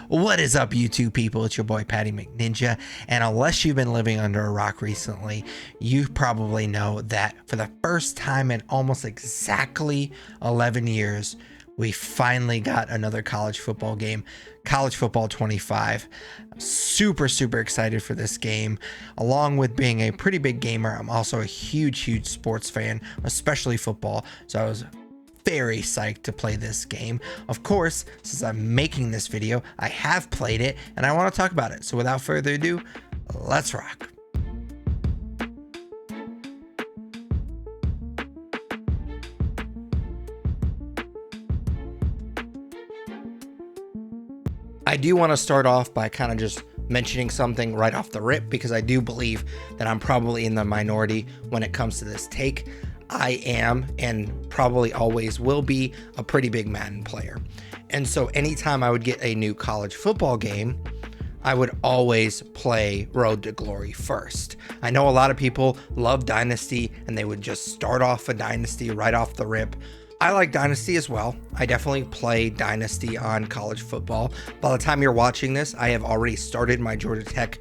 What is up, YouTube people? It's your boy Patty McNinja, and unless you've been living under a rock recently, you probably know that for the first time in almost exactly 11 years, we finally got another college football game, College Football 25. I'm super excited for this game. Along with being a pretty big gamer, I'm also a huge sports fan, especially football, so I was very psyched to play this game. Of course, since I'm making this video, I have played it and I want to talk about it. So without further ado, let's rock. I do want to start off by kind of just mentioning something right off the rip, because I do believe that I'm probably in the minority when it comes to this take. I am, and probably always will be, a pretty big Madden player. And so anytime I would get a new college football game, I would always play Road to Glory first. I know a lot of people love Dynasty and they would just start off a Dynasty right off the rip. I like Dynasty as well. I definitely play Dynasty on college football. By the time you're watching this, I have already started my Georgia Tech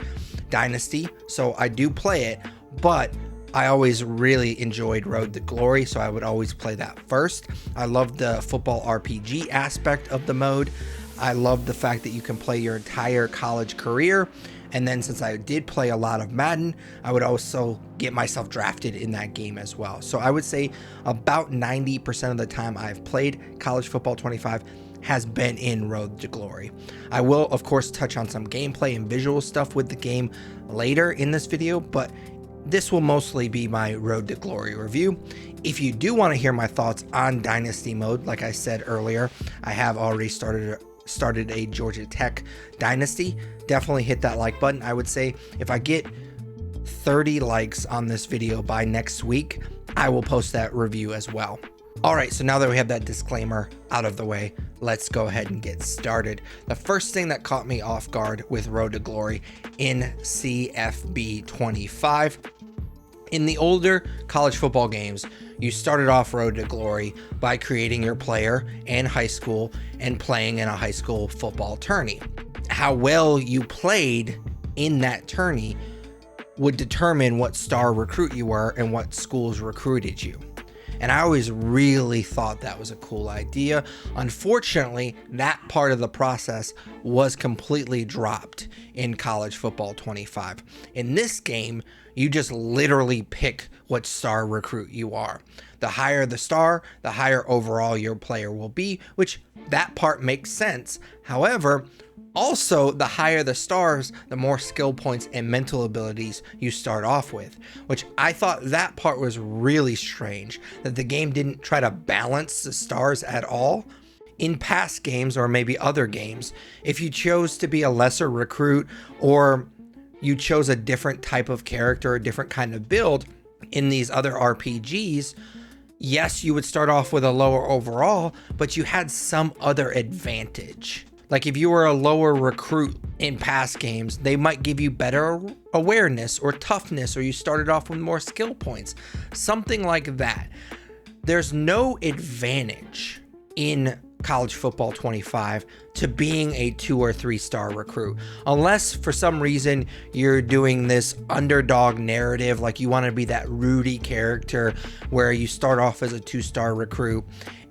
Dynasty, so I do play it, but I always really enjoyed Road to Glory, so I would always play that first. I love the football RPG aspect of the mode. I love the fact that you can play your entire college career. And then since I did play a lot of Madden, I would also get myself drafted in that game as well. So I would say about 90% of the time I've played College Football 25 has been in Road to Glory. I will, of course, touch on some gameplay and visual stuff with the game later in this video, but this will mostly be my Road to Glory review. If you do want to hear my thoughts on Dynasty mode, like I said earlier, I have already started a Georgia Tech Dynasty. Definitely hit that like button. I would say if I get 30 likes on this video by next week, I will post that review as well. All right, so now that we have that disclaimer out of the way, let's go ahead and get started. The first thing that caught me off guard with Road to Glory in CFB 25, in the older college football games, you started off Road to Glory by creating your player in high school and playing in a high school football tourney. How well you played in that tourney would determine what star recruit you were and what schools recruited you. And I always really thought that was a cool idea. Unfortunately, that part of the process was completely dropped in College Football 25. In this game, you just literally pick what star recruit you are. The higher the star, the higher overall your player will be, which that part makes sense. However, also, the higher the stars, the more skill points and mental abilities you start off with, which I thought that part was really strange, that the game didn't try to balance the stars at all. In past games, or maybe other games, if you chose to be a lesser recruit, or you chose a different type of character, a different kind of build in these other RPGs, yes, you would start off with a lower overall, but you had some other advantage. Like if you were a lower recruit in past games, they might give you better awareness or toughness, or you started off with more skill points, something like that. There's no advantage in College Football 25 to being a 2 or 3 star recruit, unless for some reason you're doing this underdog narrative, like you want to be that Rudy character where you start off as a 2-star recruit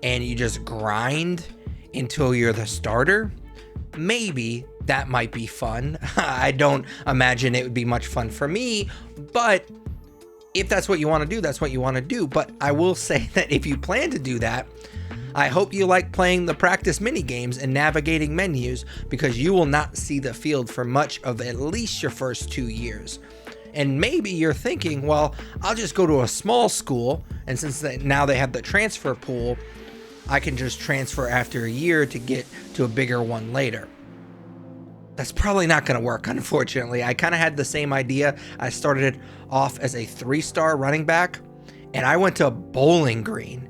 and you just grind until you're the starter. Maybe that might be fun. I don't imagine it would be much fun for me, but if that's what you want to do, that's what you want to do. But I will say that if you plan to do that, I hope you like playing the practice mini games and navigating menus, because you will not see the field for much of at least your first 2 years. And maybe you're thinking, well, I'll just go to a small school, and since now they have the transfer pool, I can just transfer after a year to get to a bigger one later. That's probably not going to work, unfortunately. I kind of had the same idea. I started off as a 3-star running back, and I went to Bowling Green,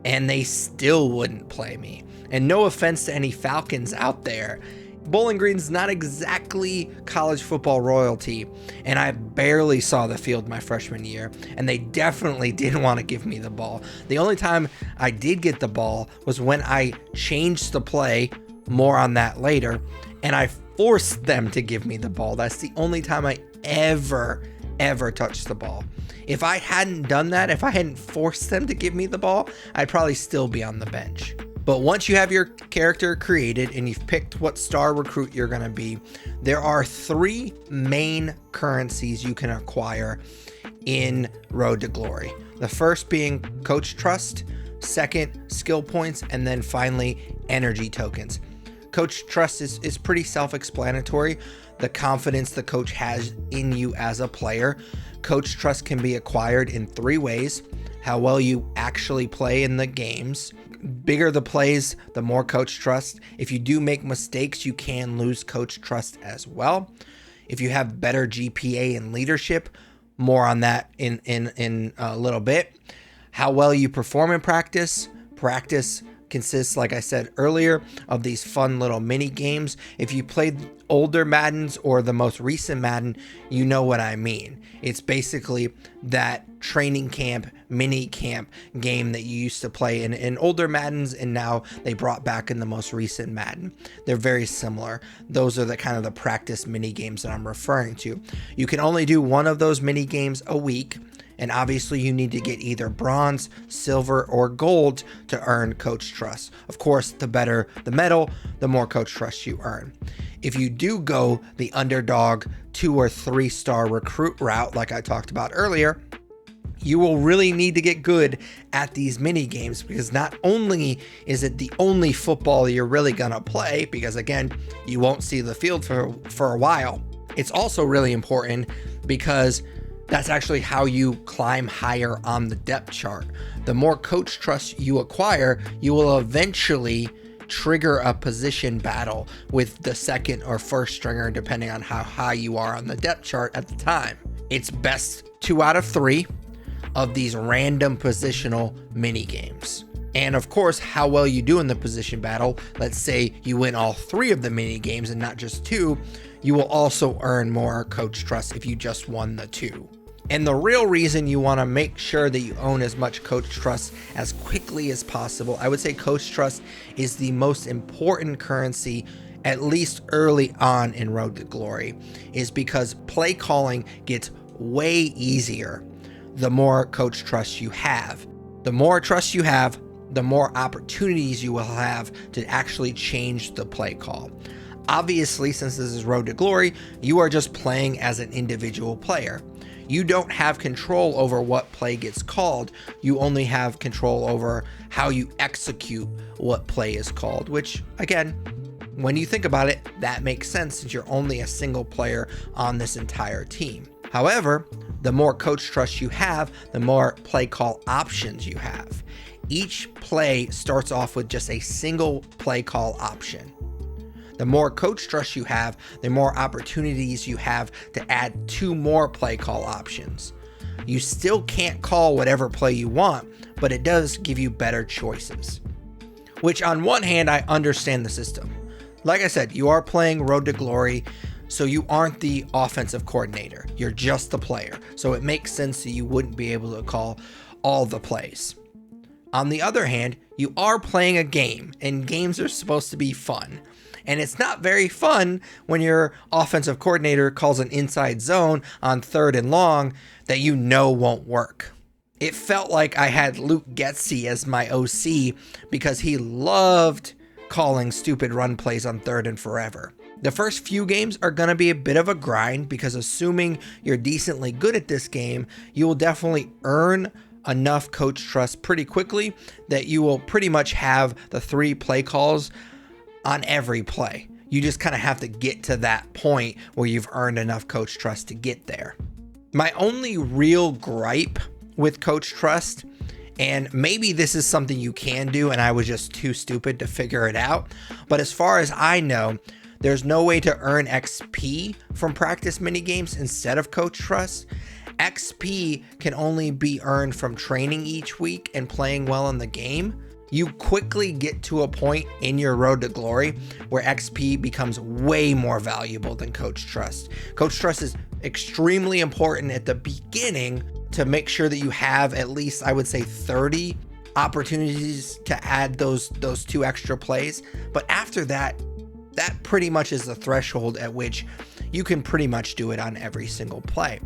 and they still wouldn't play me. And no offense to any Falcons out there, Bowling Green's not exactly college football royalty, and I barely saw the field my freshman year, and they definitely didn't want to give me the ball. The only time I did get the ball was when I changed the play, more on that later, and I forced them to give me the ball. That's the only time I ever touched the ball. If I hadn't done that, if I hadn't forced them to give me the ball, I'd probably still be on the bench. But once you have your character created and you've picked what star recruit you're going to be, there are 3 main currencies you can acquire in Road to Glory. The first being coach trust, second skill points, and then finally energy tokens. Coach trust is pretty self-explanatory. The confidence the coach has in you as a player. Coach trust can be acquired in 3 ways: how well you actually play in the games. Bigger the plays, the more coach trust. If you do make mistakes, you can lose coach trust as well. If you have better GPA and leadership, more on that in a little bit. How well you perform in practice. Practice consists, like I said earlier, of these fun little mini games. If you played older Maddens or the most recent Madden, you know what I mean. It's basically that training camp, mini camp game that you used to play in older Maddens, and now they brought back in the most recent Madden. They're very similar. Those are the kind of the practice mini games that I'm referring to. You can only do one of those mini games a week. And obviously you need to get either bronze, silver, or gold to earn coach trust. Of course, the better the medal, the more coach trust you earn. If you do go the underdog 2 or 3 star recruit route, like I talked about earlier, you will really need to get good at these mini games, because not only is it the only football you're really gonna play, because again, you won't see the field for a while. It's also really important because that's actually how you climb higher on the depth chart. The more coach trust you acquire, you will eventually trigger a position battle with the second or first stringer, depending on how high you are on the depth chart at the time. It's best 2 out of 3 of these random positional mini games. And of course, how well you do in the position battle. Let's say you win all 3 of the mini games and not just 2, you will also earn more coach trust if you just won the 2. And the real reason you want to make sure that you own as much coach trust as quickly as possible, I would say coach trust is the most important currency, at least early on in Road to Glory, is because play calling gets way easier the more coach trust you have. The more trust you have, the more opportunities you will have to actually change the play call. Obviously, since this is Road to Glory, you are just playing as an individual player. You don't have control over what play gets called. You only have control over how you execute what play is called, which again, when you think about it, that makes sense since you're only a single player on this entire team. However, the more coach trust you have, the more play call options you have. Each play starts off with just a single play call option. The more coach trust you have, the more opportunities you have to add 2 more play call options. You still can't call whatever play you want, but it does give you better choices. Which on one hand, I understand the system. Like I said, you are playing Road to Glory, so you aren't the offensive coordinator. You're just the player. So it makes sense that you wouldn't be able to call all the plays. On the other hand, you are playing a game, and games are supposed to be fun. And it's not very fun when your offensive coordinator calls an inside zone on 3rd and long that you know won't work. It felt like I had Luke Getsy as my OC because he loved calling stupid run plays on 3rd and forever. The first few games are going to be a bit of a grind because assuming you're decently good at this game, you will definitely earn enough coach trust pretty quickly that you will pretty much have the 3 play calls on every play. You just kind of have to get to that point where you've earned enough coach trust to get there. My only real gripe with coach trust, and maybe this is something you can do and I was just too stupid to figure it out, but as far as I know, there's no way to earn XP from practice mini games instead of coach trust. XP can only be earned from training each week and playing well in the game. You quickly get to a point in your Road to Glory where XP becomes way more valuable than coach trust. Coach trust is extremely important at the beginning to make sure that you have at least, I would say, 30 opportunities to add those 2 extra plays. But after that, That pretty much is the threshold at which you can pretty much do it on every single play.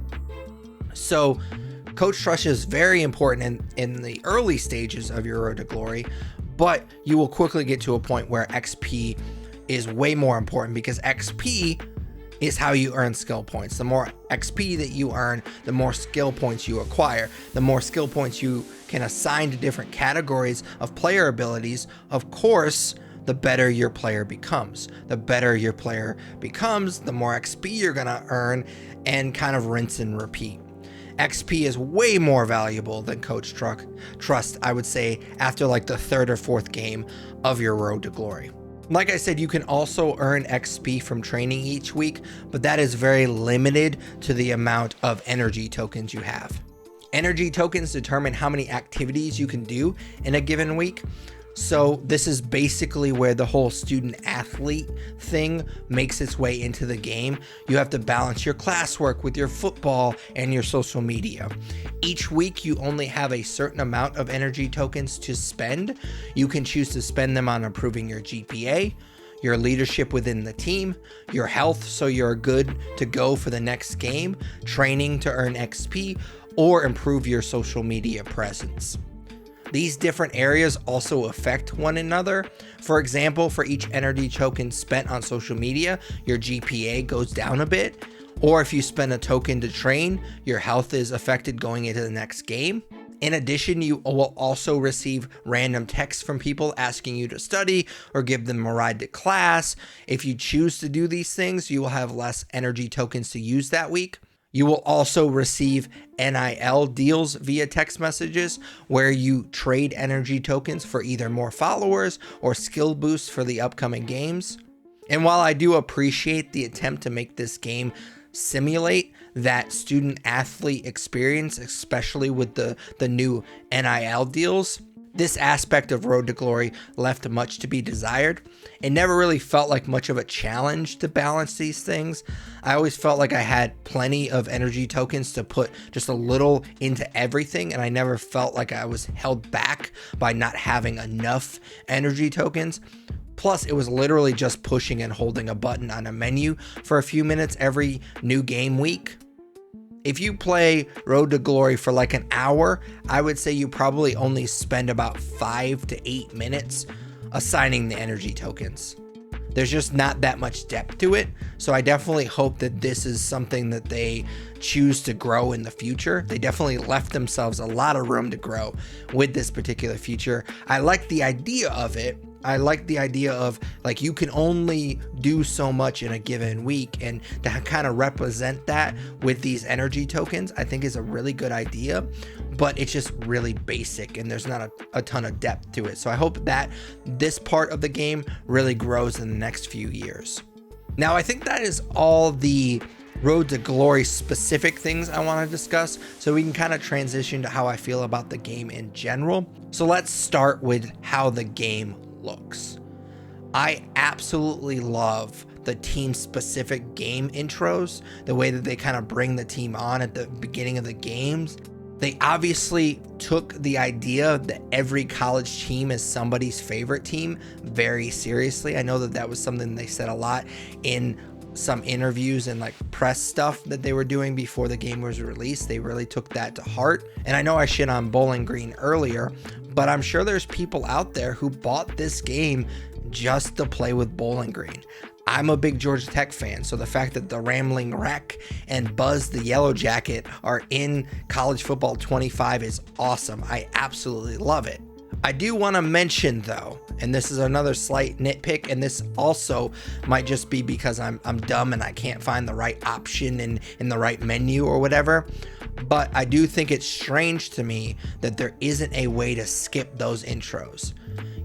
So Coach Trust is very important in the early stages of your road to glory, but you will quickly get to a point where XP is way more important, because XP is how you earn skill points. The more XP that you earn, the more skill points you acquire. The more skill points you can assign to different categories of player abilities, of course, the better your player becomes. The better your player becomes, the more XP you're gonna earn, and kind of rinse and repeat. XP is way more valuable than Coach Trust, I would say, after like the third or fourth game of your road to glory. Like I said, you can also earn XP from training each week, but that is very limited to the amount of energy tokens you have. Energy tokens determine how many activities you can do in a given week. So this is basically where the whole student athlete thing makes its way into the game. You have to balance your classwork with your football and your social media. Each week you only have a certain amount of energy tokens to spend. You can choose to spend them on improving your GPA, your leadership within the team, your health so you're good to go for the next game, training to earn XP, or improve your social media presence. These different areas also affect one another. For example, for each energy token spent on social media, your GPA goes down a bit. Or if you spend a token to train, your health is affected going into the next game. In addition, you will also receive random texts from people asking you to study or give them a ride to class. If you choose to do these things, you will have less energy tokens to use that week. You will also receive NIL deals via text messages, where you trade energy tokens for either more followers or skill boosts for the upcoming games. And while I do appreciate the attempt to make this game simulate that student athlete experience, especially with the new NIL deals, this aspect of Road to Glory left much to be desired. It never really felt like much of a challenge to balance these things. I always felt like I had plenty of energy tokens to put just a little into everything, and I never felt like I was held back by not having enough energy tokens. Plus, it was literally just pushing and holding a button on a menu for a few minutes every new game week. If you play Road to Glory for like an hour, I would say you probably only spend about 5 to 8 minutes assigning the energy tokens. There's just not that much depth to it, so I definitely hope that this is something that they choose to grow in the future. They definitely left themselves a lot of room to grow with this particular feature. I like the idea of it. I like the idea of like you can only do so much in a given week, and to kind of represent that with these energy tokens, I think is a really good idea, but it's just really basic and there's not a ton of depth to it. So I hope that this part of the game really grows in the next few years. Now, I think that is all the Road to Glory specific things I want to discuss, so we can kind of transition to how I feel about the game in general. So let's start with how the game looks. I absolutely love the team specific game intros, the way that they kind of bring the team on at the beginning of the games. They obviously took the idea that every college team is somebody's favorite team very seriously. I know that that was something they said a lot in some interviews and like press stuff that they were doing before the game was released. They really took that to heart. And I know I shit on Bowling Green earlier, but I'm sure there's people out there who bought this game just to play with Bowling Green. I'm a big Georgia Tech fan, so the fact that the Rambling Wreck and Buzz the Yellow Jacket are in College Football 25 is awesome. I absolutely love it. I do want to mention though, and this is another slight nitpick, and this also might just be because I'm dumb and I can't find the right option in the right menu or whatever, but I do think it's strange to me that there isn't a way to skip those intros.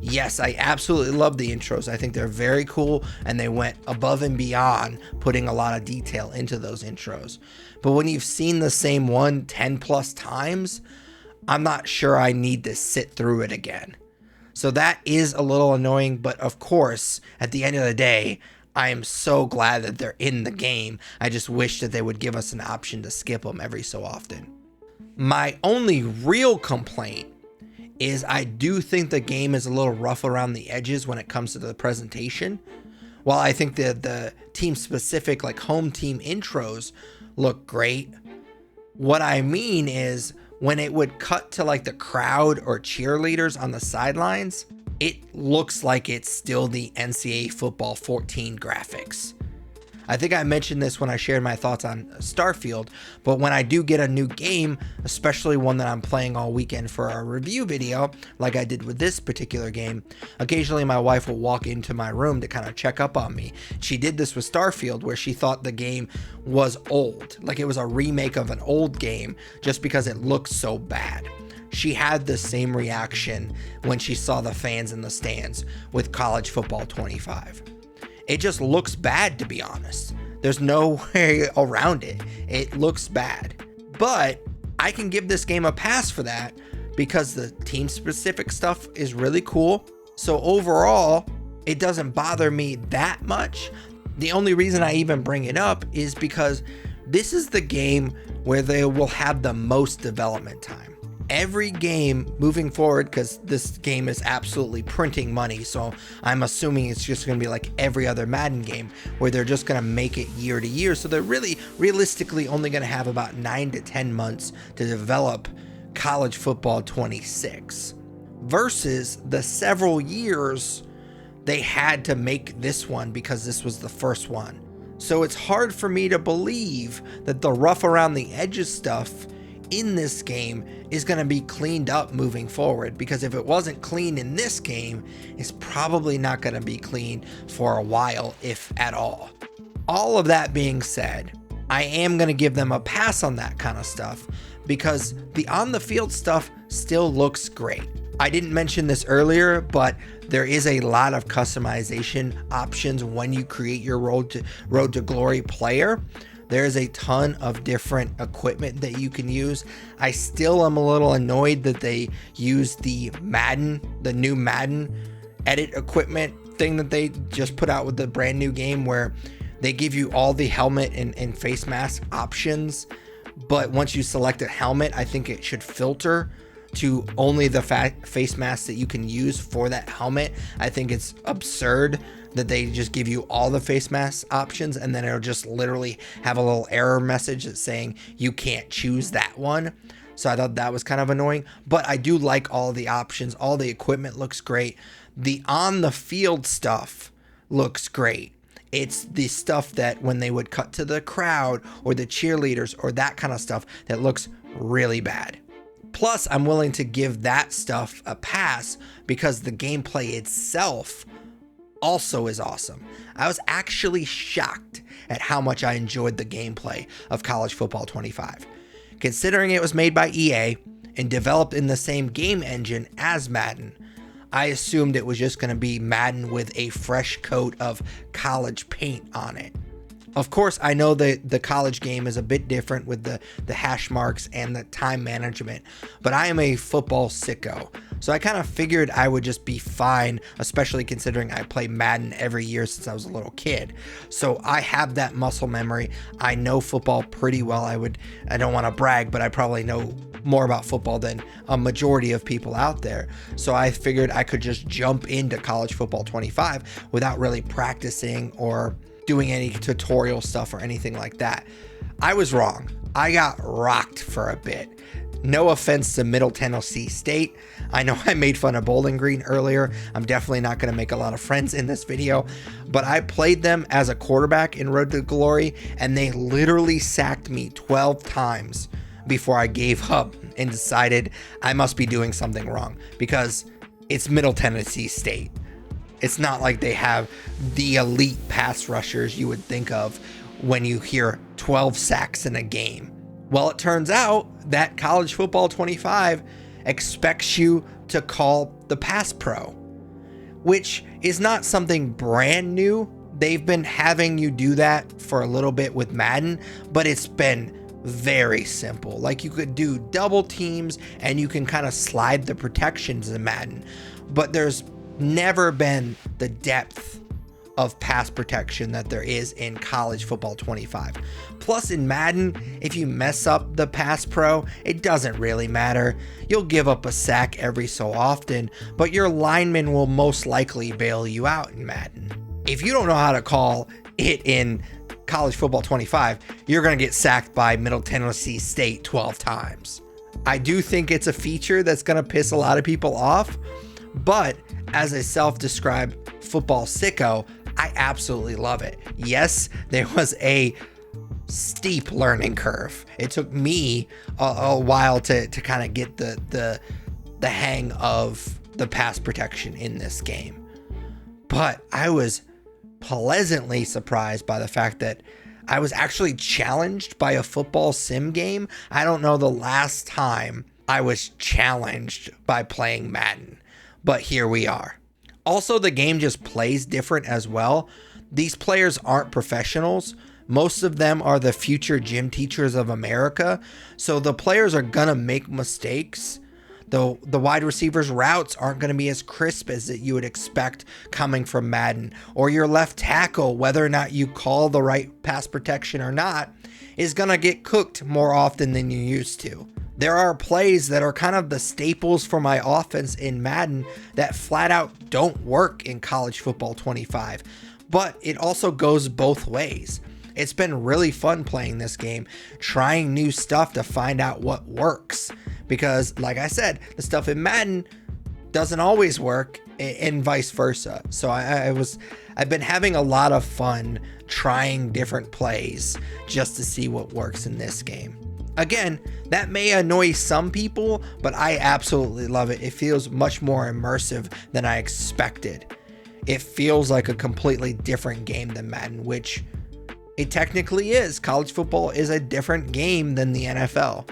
Yes, I absolutely love the intros. I think they're very cool, and they went above and beyond putting a lot of detail into those intros. But when you've seen the same one 10 plus times, I'm not sure I need to sit through it again. So that is a little annoying, but of course, at the end of the day, I am so glad that they're in the game. I just wish that they would give us an option to skip them every so often. My only real complaint is I do think the game is a little rough around the edges when it comes to the presentation. While I think the team specific, like home team intros look great, what I mean is when it would cut to like the crowd or cheerleaders on the sidelines, it looks like it's still the NCAA football 14 graphics. I think I mentioned this when I shared my thoughts on Starfield, but when I do get a new game, especially one that I'm playing all weekend for a review video, like I did with this particular game, occasionally my wife will walk into my room to kind of check up on me. She did this with Starfield, where she thought the game was old, like it was a remake of an old game, just because it looked so bad. She had the same reaction when she saw the fans in the stands with College Football 25. It just looks bad, to be honest. There's no way around it. It looks bad. But I can give this game a pass for that because the team-specific stuff is really cool. So overall, it doesn't bother me that much. The only reason I even bring it up is because this is the game where they will have the most development time. Every game moving forward, because this game is absolutely printing money, so I'm assuming it's just going to be like every other Madden game where they're just going to make it year to year. So they're really realistically only going to have about 9 to 10 months to develop College Football 26 versus the several years they had to make this one because this was the first one. So it's hard for me to believe that the rough around the edges stuff in this game is going to be cleaned up moving forward, because if it wasn't clean in this game, it's probably not going to be clean for a while, if at all. All of that being said, I am going to give them a pass on that kind of stuff because the on the field stuff still looks great. I didn't mention this earlier, but there is a lot of customization options when you create your Road to Glory player. There's a ton of different equipment that you can use. I still am a little annoyed that they use the new Madden edit equipment thing that they just put out with the brand new game, where they give you all the helmet and face mask options. But once you select a helmet, I think it should filter to only the face mask that you can use for that helmet. I think it's absurd that they just give you all the face mask options and then it'll just literally have a little error message that's saying you can't choose that one. So I thought that was kind of annoying, but I do like all the options. All the equipment looks great. The on the field stuff looks great. It's the stuff that when they would cut to the crowd or the cheerleaders or that kind of stuff that looks really bad. Plus, I'm willing to give that stuff a pass because the gameplay itself also is awesome. I was actually shocked at how much I enjoyed the gameplay of College Football 25. Considering it was made by EA and developed in the same game engine as Madden, I assumed it was just going to be Madden with a fresh coat of college paint on it. Of course, I know that the college game is a bit different with the hash marks and the time management, but I am a football sicko. So I kind of figured I would just be fine, especially considering I play Madden every year since I was a little kid. So I have that muscle memory. I know football pretty well. I don't want to brag, but I probably know more about football than a majority of people out there. So I figured I could just jump into College Football 25 without really practicing or doing any tutorial stuff or anything like that. I was wrong. I got rocked for a bit. No offense to Middle Tennessee State. I know I made fun of Bowling Green earlier. I'm definitely not going to make a lot of friends in this video, but I played them as a quarterback in Road to Glory, and they literally sacked me 12 times before I gave up and decided I must be doing something wrong, because it's Middle Tennessee State. It's not like they have the elite pass rushers you would think of when you hear 12 sacks in a game. Well, it turns out that College Football 25 expects you to call the pass pro, which is not something brand new. They've been having you do that for a little bit with Madden, but it's been very simple. Like, you could do double teams and you can kind of slide the protections in Madden, but there's never been the depth of pass protection that there is in College Football 25. Plus, in Madden, if you mess up the pass pro, it doesn't really matter. You'll give up a sack every so often, but your lineman will most likely bail you out in Madden. If you don't know how to call it in College Football 25, you're going to get sacked by Middle Tennessee State 12 times. I do think it's a feature that's going to piss a lot of people off, but as a self-described football sicko, I absolutely love it. Yes, there was a steep learning curve. It took me a while to kind of get the hang of the pass protection in this game. But I was pleasantly surprised by the fact that I was actually challenged by a football sim game. I don't know the last time I was challenged by playing Madden, but here we are. Also, the game just plays different as well. These players aren't professionals. Most of them are the future gym teachers of America. So the players are going to make mistakes. The wide receivers' routes aren't going to be as crisp as that you would expect coming from Madden. Or your left tackle, whether or not you call the right pass protection or not, is going to get cooked more often than you used to. There are plays that are kind of the staples for my offense in Madden that flat out don't work in College Football 25. But it also goes both ways. It's been really fun playing this game, trying new stuff to find out what works. Because, like I said, the stuff in Madden doesn't always work, and vice versa. So I've been having a lot of fun trying different plays just to see what works in this game. Again, that may annoy some people, but I absolutely love it. It feels much more immersive than I expected. It feels like a completely different game than Madden, which it technically is. College football is a different game than the NFL.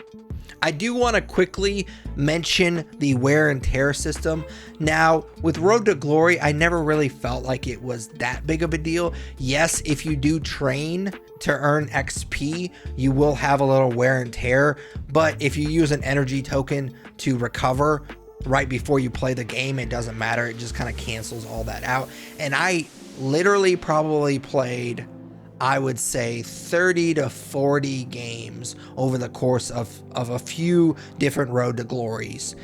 I do want to quickly mention the wear and tear system. Now, with Road to Glory, I never really felt like it was that big of a deal. Yes, if you do train to earn XP, you will have a little wear and tear, but if you use an energy token to recover right before you play the game, it doesn't matter. It just kind of cancels all that out. And I literally probably played, I would say, 30 to 40 games over the course of a few different Road to Glories.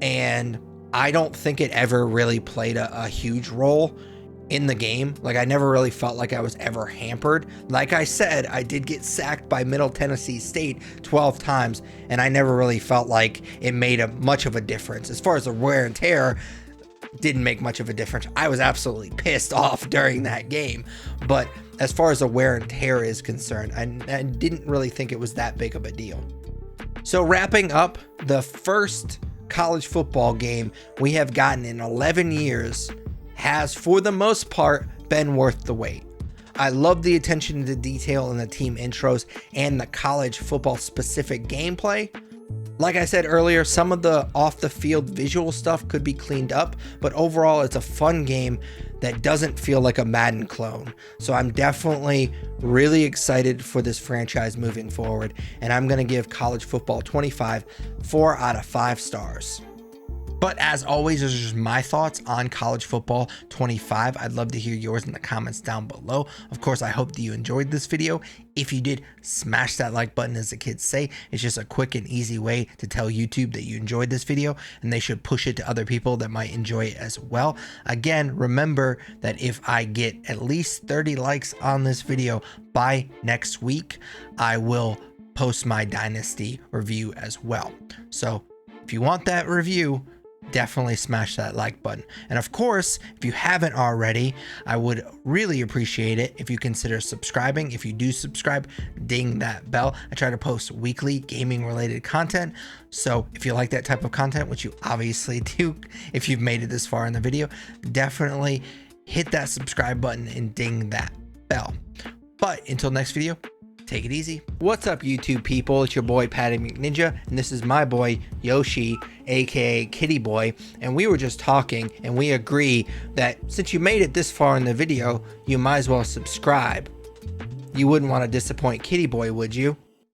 And I don't think it ever really played a huge role in the game. Like, I never really felt like I was ever hampered. Like I said, I did get sacked by Middle Tennessee State 12 times, and I never really felt like it made much of a difference. As far as the wear and tear, didn't make much of a difference. I was absolutely pissed off during that game, but as far as the wear and tear is concerned, I didn't really think it was that big of a deal. So wrapping up, the first college football game we have gotten in 11 years has, for the most part, been worth the wait. I love the attention to detail in the team intros and the college football specific gameplay. Like I said earlier, some of the off the field visual stuff could be cleaned up, but overall it's a fun game that doesn't feel like a Madden clone. So I'm definitely really excited for this franchise moving forward, and I'm going to give College Football 25 4 out of 5 stars. But as always, those are just my thoughts on College Football 25. I'd love to hear yours in the comments down below. Of course, I hope that you enjoyed this video. If you did, smash that like button, as the kids say. It's just a quick and easy way to tell YouTube that you enjoyed this video, and they should push it to other people that might enjoy it as well. Again, remember that if I get at least 30 likes on this video by next week, I will post my Dynasty review as well. So if you want that review, definitely smash that like button. And of course, if you haven't already, I would really appreciate it if you consider subscribing. If you do subscribe, ding that bell. I try to post weekly gaming related content. So if you like that type of content, which you obviously do if you've made it this far in the video, definitely hit that subscribe button and ding that bell. But until next video, take it easy. What's up, YouTube people? It's your boy Patty McNinja, and this is my boy Yoshi, aka Kitty Boy. And we were just talking, and we agree that since you made it this far in the video, you might as well subscribe. You wouldn't want to disappoint Kitty Boy, would you?